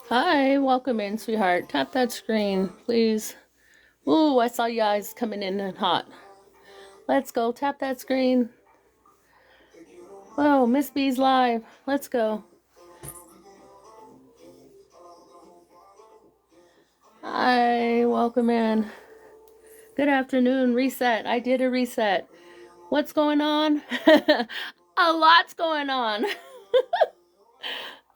Hi, welcome in, sweetheart. Tap that screen, please. Ooh, I saw you eyes coming in and hot. Let's go. Tap that screen. Whoa, Miss B's live. Let's go. Hi, welcome in. Good afternoon. Reset. I did a reset. What's going on? A lot's going on.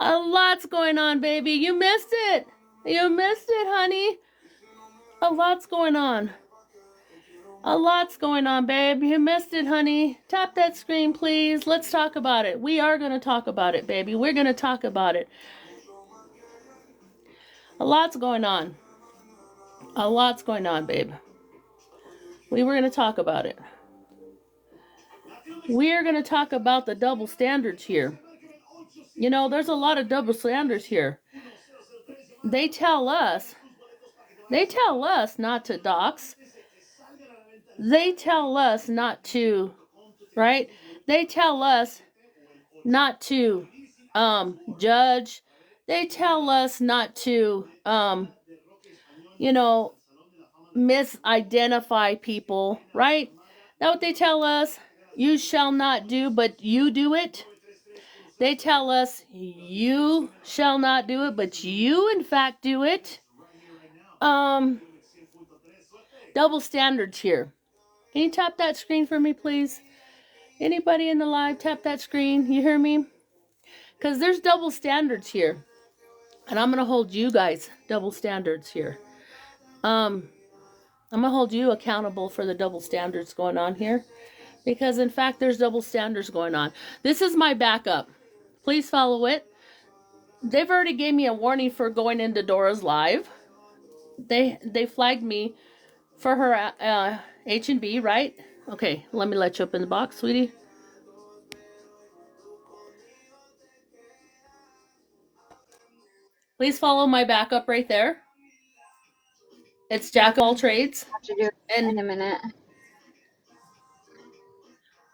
A lot's going on, baby. You missed it. You missed it, honey. A lot's going on. A lot's going on, babe. You missed it, honey. Tap that screen, please. Let's talk about it. We are going to talk about it, baby. We're going to talk about it. A lot's going on. A lot's going on, babe. We were going to talk about it. We're going to talk about the double standards here. You know, there's a lot of double standards here. They tell us not to dox. They tell us not to, right? They tell us not to judge. They tell us not to misidentify people, right? That's what they tell us. You shall not do, but you do it. They tell us you shall not do it, but you in fact do it. Double standards here. Can you tap that screen for me, please? Anybody in the live, tap that screen. You hear me? Because there's double standards here. And I'm going to hold you guys double standards here. I'm going to hold you accountable for the double standards going on here. Because, in fact, there's double standards going on. This is my backup. Please follow it. They've already gave me a warning for going into Dora's live. They flagged me for her H&B, right? Okay, let me let you up in the box, sweetie. Please follow my backup right there. It's Jack of all trades. Have to do it And in a minute.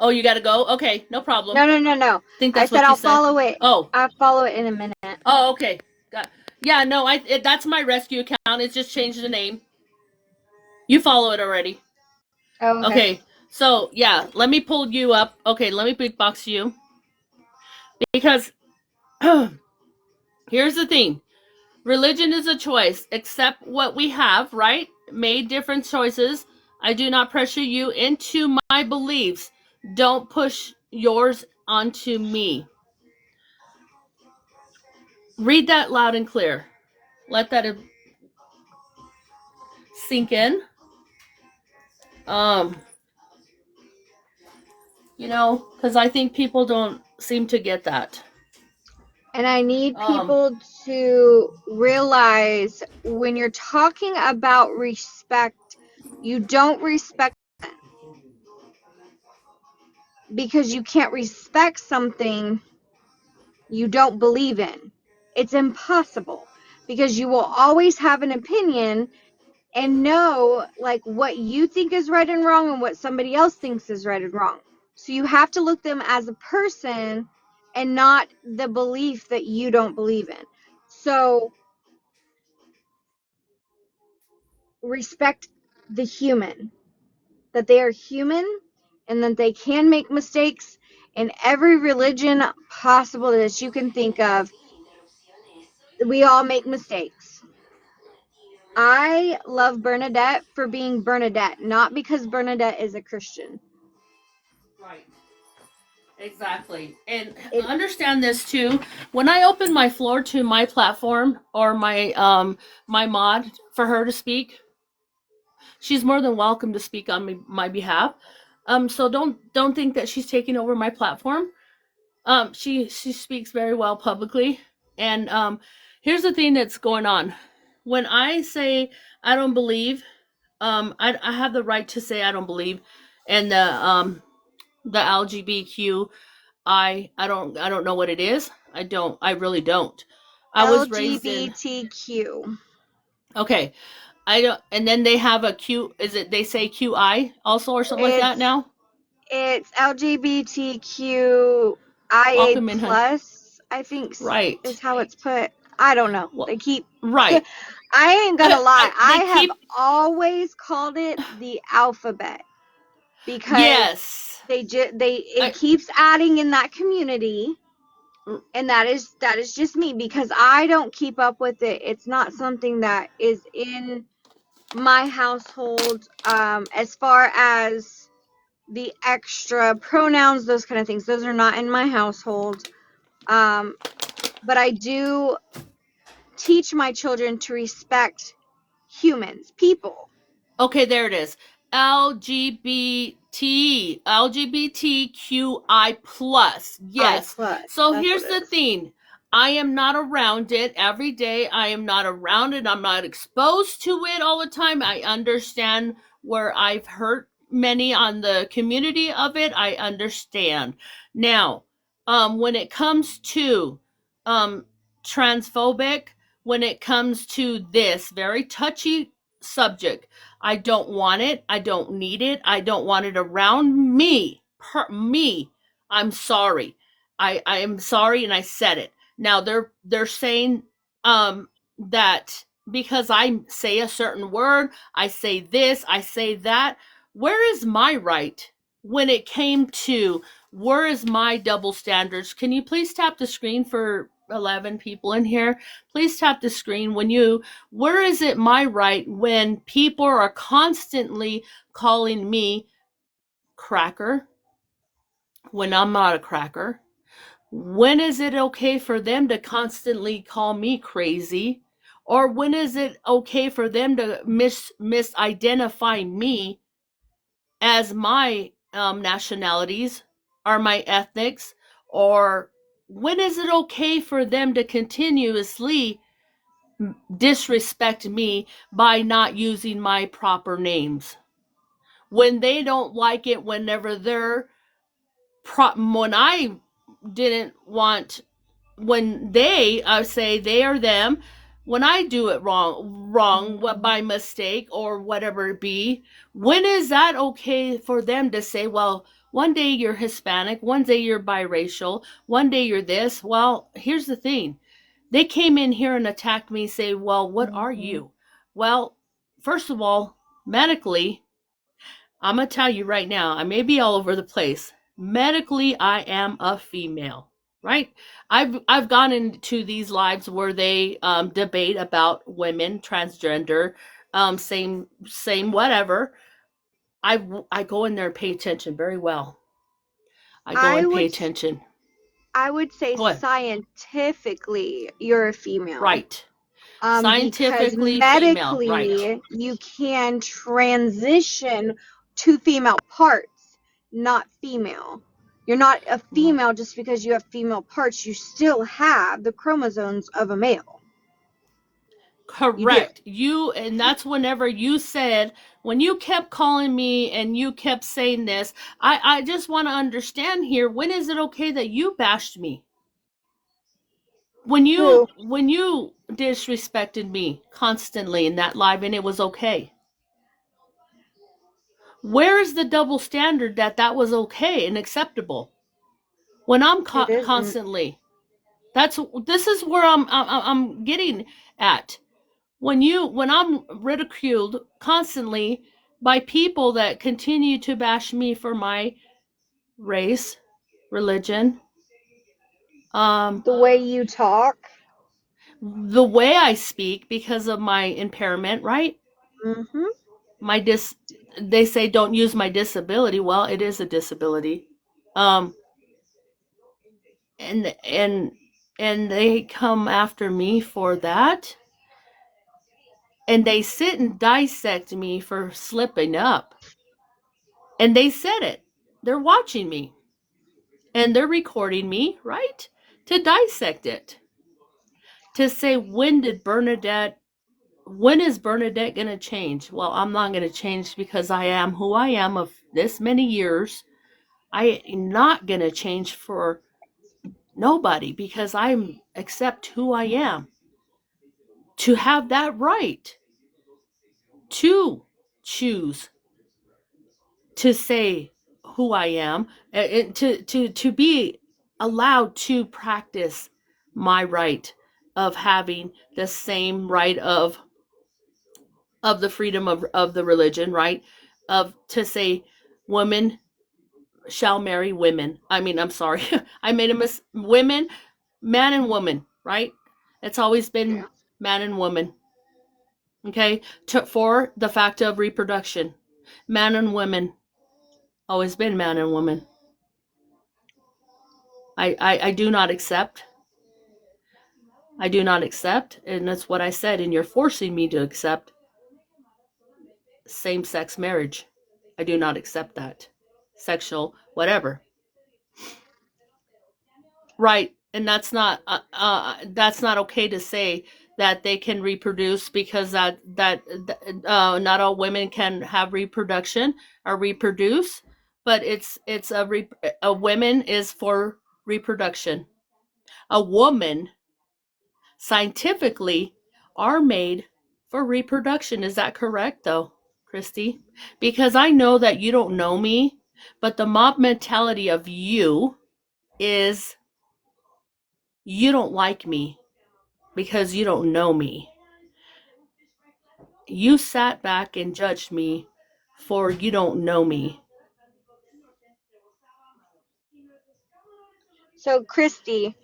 oh, you got to go? Okay, no problem. No. Think I that's said what you I'll said. follow it. Oh. I'll follow it in a minute. Oh, okay. Yeah, no, that's my rescue account. It's just changed the name. You follow it already. Oh, okay. Okay. So, yeah, let me pull you up. Okay, let me big box you. Because here's the thing. Religion is a choice. Accept what we have, right? Made different choices. I do not pressure you into my beliefs. Don't push yours onto me. Read that loud and clear. Let that sink in. Because I think people don't seem to get that. And I need people to realize when you're talking about respect, you don't respect them. Because you can't respect something you don't believe in. It's impossible. Because you will always have an opinion and know like what you think is right and wrong and what somebody else thinks is right and wrong. So you have to look them as a person and not the belief that you don't believe in. So respect the human, that they are human and that they can make mistakes in every religion possible that you can think of. We all make mistakes. I love Burnadebt for being Burnadebt, not because Burnadebt is a Christian. Right. Exactly. And understand this too. When I open my floor to my platform or my mod for her to speak, she's more than welcome to speak on my behalf. So don't think that she's taking over my platform. She speaks very well publicly. And here's the thing that's going on. When I say I don't believe, I have the right to say I don't believe in the LGBTQ. I don't know what it is. I really don't. I was raised in LGBTQ. okay. I don't, and then they have a Q. Is it they say QI also or something like that now? It's LGBTQIA Welcome in, hun. plus. I think Right. is how it's put. I don't know. Well, They keep. right. I ain't gonna lie. I They have keep, always called it the alphabet because yes. it I, keeps adding in that community, and that is just me because I don't keep up with it. It's not something that is in my household. As far as the extra pronouns, those kind of things, those are not in my household. But I do teach my children to respect humans, people. okay, there it is. LGBTQI plus. I Yes. plus. So That's what here's it the is. thing. I am not around it every day. I am not around it. I'm not exposed to it all the time. I understand where I've hurt many on the community of it. I understand. Now, when it comes to um transphobic, when it comes to this very touchy subject, I don't want it. I don't need it. I don't want it around me. Me. I'm sorry. I am sorry and I said it. Now they're saying that because I say a certain word, I say this, I say that. Where is my right when it came to where is my double standards? Can you please tap the screen for 11 people in here? Please tap the screen when you where is it my right when people are constantly calling me cracker when I'm not a cracker? When is it okay for them to constantly call me crazy? Or when is it okay for them to misidentify me as my nationalities or my ethnics? Or when is it okay for them to continuously disrespect me by not using my proper names? When they don't like it, whenever when I didn't want, when they say they or them, when I do it wrong by mistake or whatever it be, when is that okay for them to say, well, one day you're Hispanic, one day you're biracial, one day you're this? Well, here's the thing. They came in here and attacked me, say, well, what are you? Well, first of all, medically, I'm going to tell you right now, I may be all over the place. Medically, I am a female, right? I've gone into these lives where they debate about women, transgender, same whatever. I go in there and pay attention very well. I go I and pay would attention. I would say Go ahead. scientifically you're a female. Right. Because Scientifically female. Right. medically you can transition to female parts, not female. You're not a female just because you have female parts. You still have the chromosomes of a male. You do. Correct. And that's whenever you said, when you kept calling me and you kept saying this, I just want to understand here, when is it okay that you bashed me? Who? When you disrespected me constantly in that live and it was okay. Where is the double standard that that was okay and acceptable? When I'm It isn't. constantly, this is where I'm getting at. When I'm ridiculed constantly by people that continue to bash me for my race, religion, um, The way you talk. the way I speak because of my impairment, right? Mm-hmm. My dis They say don't use my disability. Well, it is a disability. Um, and they come after me for that, and they sit and dissect me for slipping up. And they said it. They're watching me and they're recording me, right? To dissect it. To say, when is Bernadette going to change? Well, I'm not going to change because I am who I am of this many years. I am not going to change for nobody because I'm accept who I am. To have that right to choose to say who I am, to be allowed to practice my right of having the same right of the freedom of the religion, right? Of to say women shall marry women. I mean, I'm sorry. I made a women, man and woman, right? It's always been Yeah. man and woman. Okay? For the fact of reproduction. Man and women. Always been man and woman. I do not accept. I do not accept, and that's what I said, and you're forcing me to accept same sex marriage. I do not accept that. Sexual, whatever. Right. And that's not okay to say that they can reproduce because not all women can have reproduction or reproduce, but it's a woman is for reproduction. A woman scientifically are made for reproduction. Is that correct though, Christy? Because I know that you don't know me, but the mob mentality of you is you don't like me because you don't know me. You sat back and judged me for you don't know me. So, Christy,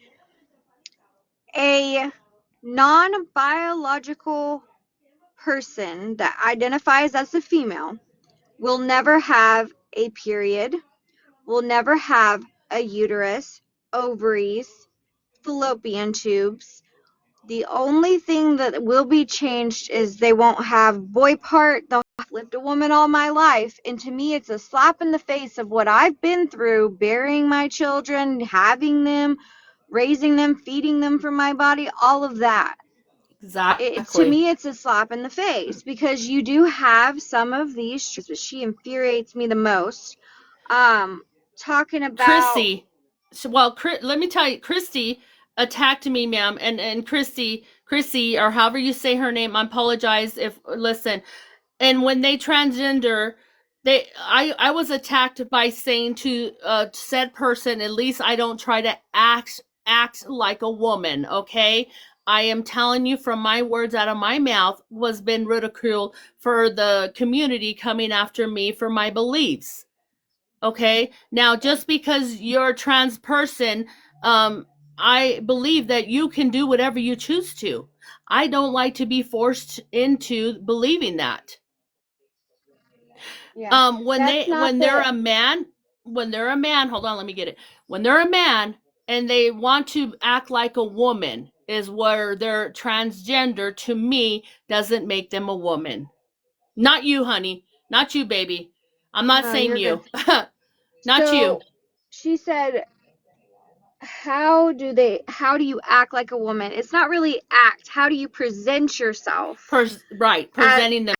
a non-biological person that identifies as a female will never have a period, will never have a uterus, ovaries, fallopian tubes. The only thing that will be changed is they won't have boy part. They'll have lived a woman all my life. And to me, it's a slap in the face of what I've been through, burying my children, having them, raising them, feeding them from my body, all of that. To Exactly. me, it's a slap in the face because you do have some of these. She infuriates me the most. Talking about, Chrissy, well, let me tell you, Christy attacked me, ma'am, and Chrissy, or however you say her name. I apologize if listen. And when they transgender, I was attacked by saying to said person, at least I don't try to act like a woman. Okay. I am telling you from my words out of my mouth was been ridiculed for the community coming after me for my beliefs. Okay. Now, just because you're a trans person, I believe that you can do whatever you choose to. I don't like to be forced into believing that. yeah, that's not When they're the, a man, hold on, let me get it. When they're a man and they want to act like a woman, is where they're transgender. To me, doesn't make them a woman. Not you, honey. Not you, baby. I'm not no, saying you're good. you. Not you. So she said, how do you act like a woman? It's not really act. How do you present yourself Right, as presenting